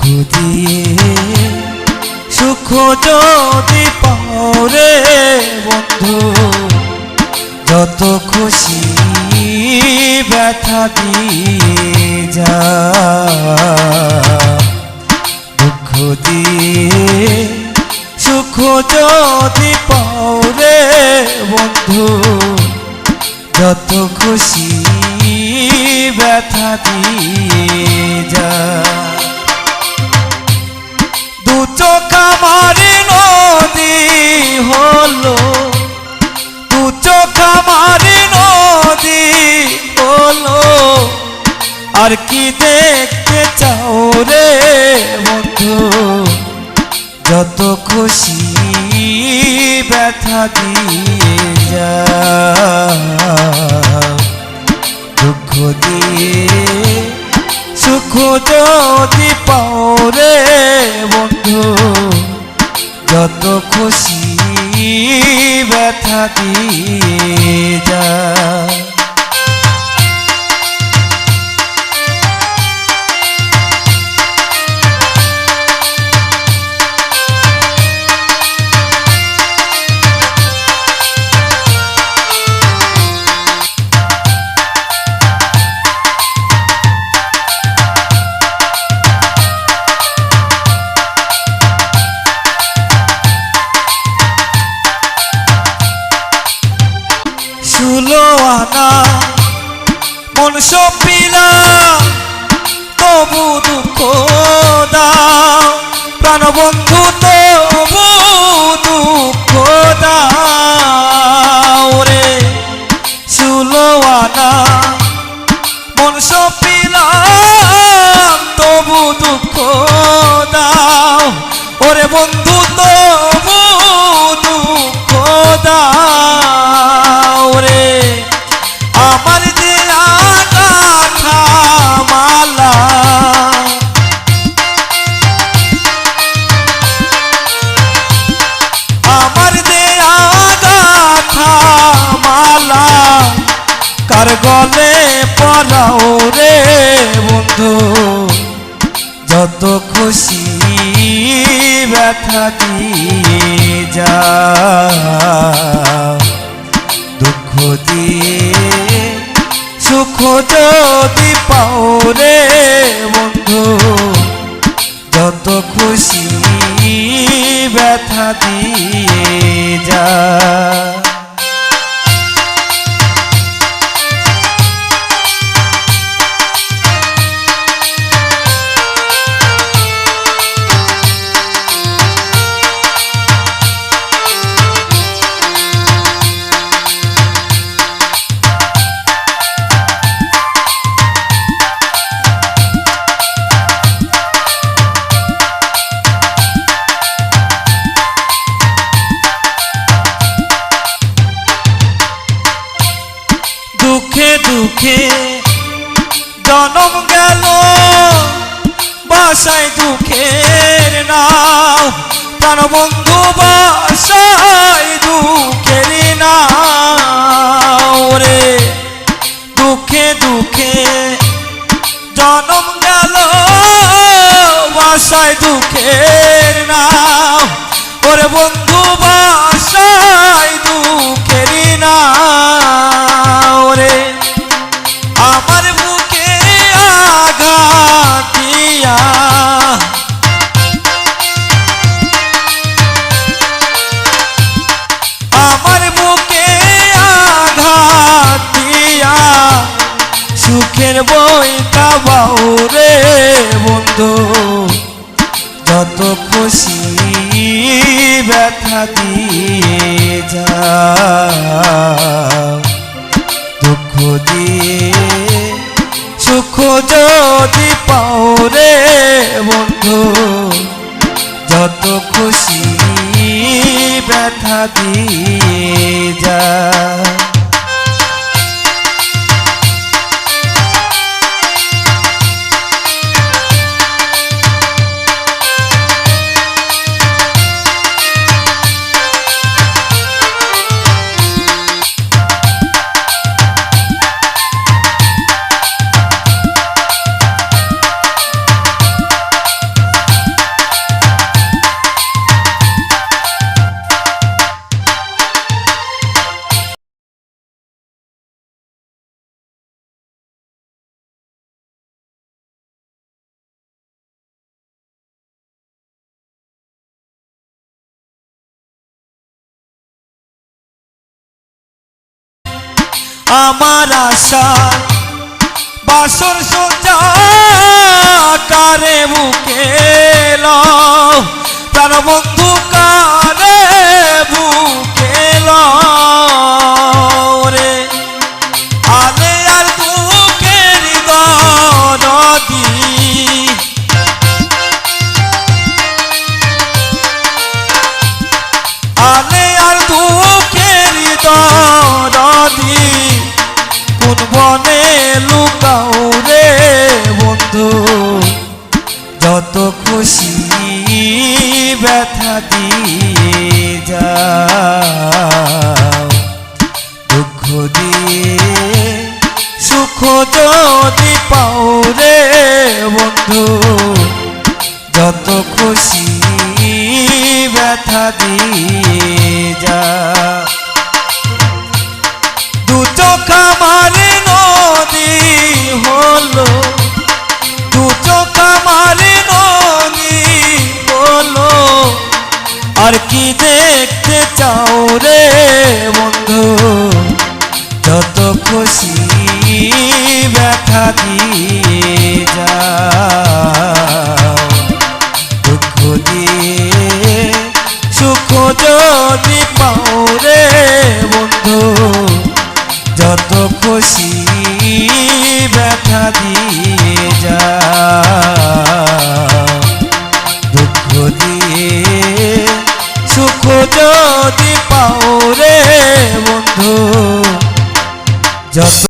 দিয়ে সুখ যদি পাও রে বন্ধু, যত খুশি ব্যথা দিয়ে যা। দুঃখ দিয়ে সুখ যদি পাও রে বন্ধু, যত খুশি ব্যথা দিয়ে যা। দু চোখ আমার নদী হলো, দু চোখ আমার নদী হলো, আর কি দেখতে চাও রে বন্ধু, যত খুশি ব্যথা দিয়ে যা। দুঃখ দিয়ে সুখ যদি পাও রে বন্ধু, যত খুশি ব্যথা দিয়ে যা। ষোলো আনা মন সপিলা, তবু দুঃখ দাও প্রাণবন্ধু, তবু দুঃখ দাও রে। ষোলো আনা মন সপিলা, তবু দুঃখ দাও ওরে বন্ধু, তবু দুঃখ দাও রে। আমার দেয়া গাথা মালা, আমার দেয়া গাথা মালা, কার গলে পরাও রে বন্ধু, যত খুশি ব্যথা দিয়ে যা। দুঃখ দিয়ে সুখ যদি পাও রে বন্ধু, যত খুশি ব্যথা দিয়ে যা। দুঃখে দুঃখে জনম গেল, বাসায় দুঃখের নাও প্রাণবন্ধু, বাসায় দুঃখের নাও রে। দুঃখে দুঃখে জনম গেল, বাসায় দুঃখের নাও ওরে বন্ধু, বাসায় দুঃখের নাও রে। আমার বুকে আঘাত দিয়া, আমার বুকে আঘাত দিয়া, সুখের বইটা বাও রে বন্ধু, যত খুশি ব্যথা দিয়ে যা। দুঃখ দিয়ে সুখ যদি পাও রে বন্ধু, যত খুশি ব্যথা দিয়ে যা। আমার আশা বাসর সোজা কারে বুকে লও প্রাণ বন্ধু কারে বুকে লও রে আলে আর দুঃখের নদী আলে আর দুঃখের নদী কোন বনে লুকাও রে বন্ধু যত খুশি ব্যথা দিয়ে যাও দুঃখ দিয়ে সুখ যদি পাও রে বন্ধু যত খুশি ব্যথা দিয়ে যাও দু চোখ আমার নদী হলো দু চোখ আমার নদী হলো আর কি দেখতে চাও রে বন্ধু যত খুশি ব্যথা দিয়ে যাও দুঃখ দিয়ে সুখ যদি পাও রে বন্ধু যত খুশি ব্যথা দিয়ে যাও দুঃখ দিয়ে সুখ যদি পাও রে বন্ধু যত